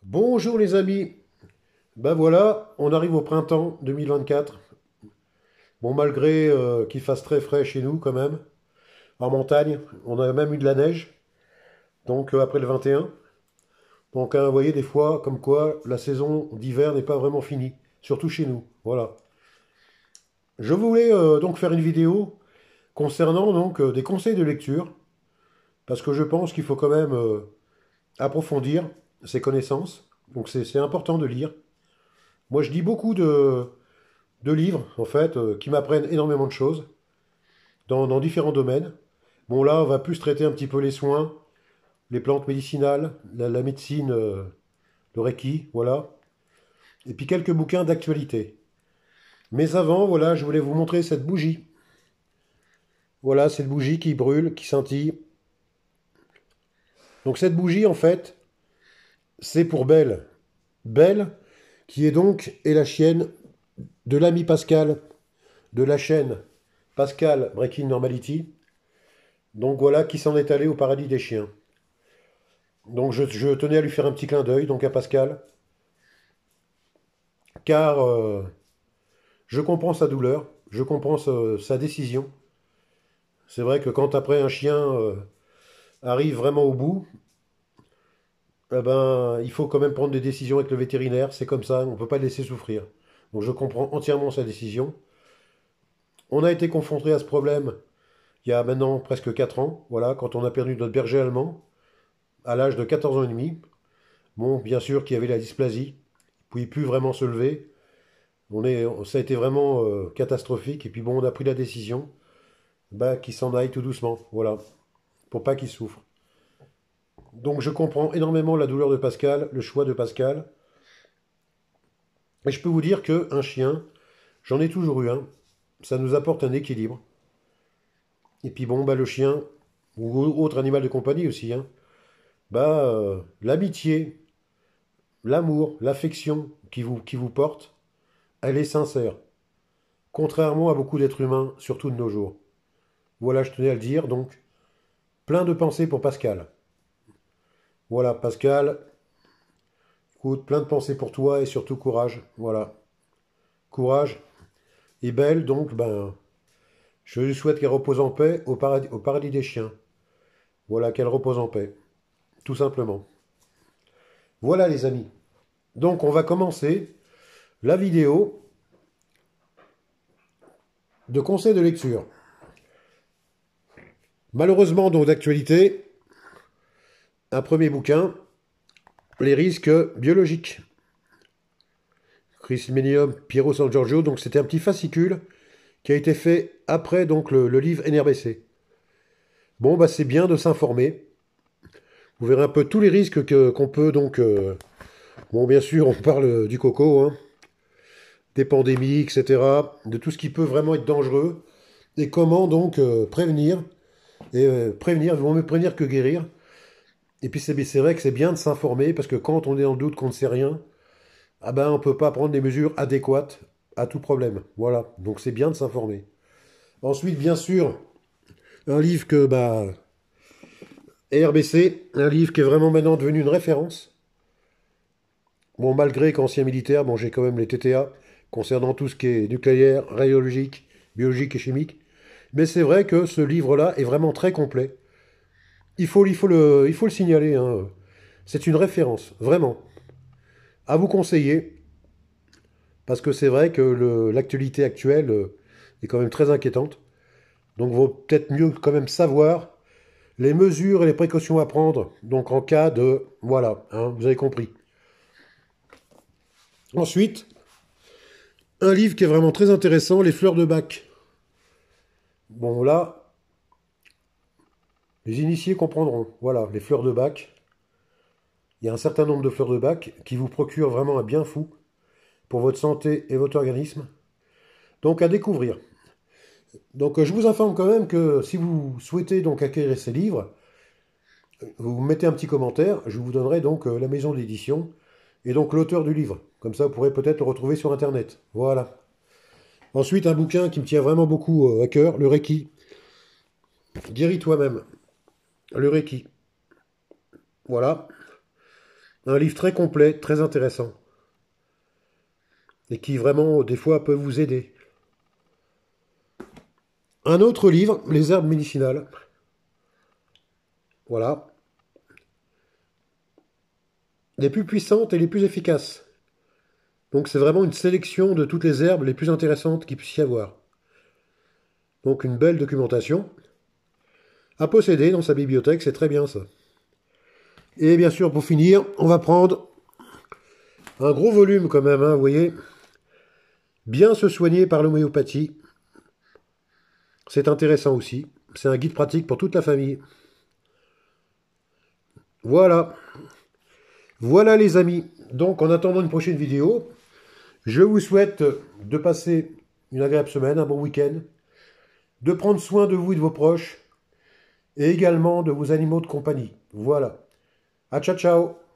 Bonjour les amis, ben voilà, on arrive au printemps 2024. Bon, malgré qu'il fasse très frais chez nous quand même, en montagne, on a même eu de la neige, donc après le 21. Donc vous voyez des fois comme quoi la saison d'hiver n'est pas vraiment finie, surtout chez nous. Voilà. Je voulais donc faire une vidéo concernant donc des conseils de lecture, parce que je pense qu'il faut quand même approfondir ses connaissances. Donc c'est important de lire. Moi je lis beaucoup de livres, en fait, qui m'apprennent énormément de choses dans différents domaines. Bon, là, on va plus traiter un petit peu les soins, les plantes médicinales, la médecine, le Reiki, voilà. Et puis quelques bouquins d'actualité. Mais avant, voilà, je voulais vous montrer cette bougie. Voilà, cette bougie qui brûle, qui scintille. Donc cette bougie, en fait, c'est pour Belle. Belle, qui est donc est la chienne de l'ami Pascal, de la chaîne Pascal Breaking Normality. Donc voilà, qui s'en est allé au paradis des chiens. Donc je tenais à lui faire un petit clin d'œil, donc à Pascal, car je comprends sa douleur, je comprends sa décision. C'est vrai que quand après un chien arrive vraiment au bout, eh ben, il faut quand même prendre des décisions avec le vétérinaire, c'est comme ça, on ne peut pas le laisser souffrir. Donc je comprends entièrement sa décision. On a été confronté à ce problème il y a maintenant presque 4 ans, voilà, quand on a perdu notre berger allemand, à l'âge de 14 ans et demi. Bon, bien sûr qu'il y avait la dysplasie, il ne pouvait plus vraiment se lever. Ça a été vraiment catastrophique. Et puis bon, on a pris la décision bah, qu'il s'en aille tout doucement, voilà, pour pas qu'il souffre. Donc je comprends énormément la douleur de Pascal, le choix de Pascal. Et je peux vous dire qu'un chien, j'en ai toujours eu un, ça nous apporte un équilibre. Et puis bon, bah, le chien, ou autre animal de compagnie aussi, hein, bah, l'amitié, l'amour, l'affection qui vous porte, elle est sincère. Contrairement à beaucoup d'êtres humains, surtout de nos jours. Voilà, je tenais à le dire, donc plein de pensées pour Pascal. Voilà, Pascal, écoute, plein de pensées pour toi et surtout courage. Voilà, courage. Et Belle, donc, ben, je lui souhaite qu'elle repose en paix au paradis des chiens. Voilà, qu'elle repose en paix, tout simplement. Voilà, les amis. Donc, on va commencer la vidéo de conseils de lecture. Malheureusement, donc, d'actualité, un premier bouquin, Les risques biologiques. Chris Menium, Piero San Giorgio, donc c'était un petit fascicule qui a été fait après donc le livre NRBC. Bon, bah c'est bien de s'informer. Vous verrez un peu tous les risques qu'on peut donc... bon, bien sûr, on parle du coco, hein, des pandémies, etc. De tout ce qui peut vraiment être dangereux. Et comment donc prévenir. Et prévenir, vaut mieux prévenir que guérir. Et puis c'est vrai que c'est bien de s'informer parce que quand on est dans le doute qu'on ne sait rien, ah ben on ne peut pas prendre des mesures adéquates à tout problème. Voilà, donc c'est bien de s'informer. Ensuite, bien sûr, un livre que bah, RBC, un livre qui est vraiment maintenant devenu une référence. Bon, malgré qu'ancien militaire, bon, j'ai quand même les TTA concernant tout ce qui est nucléaire, radiologique, biologique et chimique. Mais c'est vrai que ce livre-là est vraiment très complet. Il faut le signaler, hein. C'est une référence, vraiment. À vous conseiller, parce que c'est vrai que l'actualité actuelle est quand même très inquiétante. Donc, il vaut peut-être mieux quand même savoir les mesures et les précautions à prendre, donc en cas de... Voilà, hein, vous avez compris. Ensuite, un livre qui est vraiment très intéressant, Les fleurs de Bach. Bon, là, les initiés comprendront. Voilà, les fleurs de Bach. Il y a un certain nombre de fleurs de Bach qui vous procurent vraiment un bien fou pour votre santé et votre organisme. Donc, à découvrir. Donc, je vous informe quand même que si vous souhaitez donc acquérir ces livres, vous mettez un petit commentaire, je vous donnerai donc la maison d'édition et donc l'auteur du livre. Comme ça, vous pourrez peut-être le retrouver sur Internet. Voilà. Ensuite, un bouquin qui me tient vraiment beaucoup à cœur, le Reiki. Guéris toi-même. Le Reiki. Voilà. Un livre très complet, très intéressant. Et qui vraiment, des fois, peut vous aider. Un autre livre, Les herbes médicinales. Voilà. Les plus puissantes et les plus efficaces. Donc c'est vraiment une sélection de toutes les herbes les plus intéressantes qu'il puisse y avoir. Donc une belle documentation. À posséder dans sa bibliothèque, c'est très bien ça. Et bien sûr, pour finir, on va prendre un gros volume quand même, hein, vous voyez. Bien se soigner par l'homéopathie. C'est intéressant aussi. C'est un guide pratique pour toute la famille. Voilà. Voilà les amis. Donc en attendant une prochaine vidéo, je vous souhaite de passer une agréable semaine, un bon week-end, de prendre soin de vous et de vos proches, et également de vos animaux de compagnie. Voilà. À ciao ciao.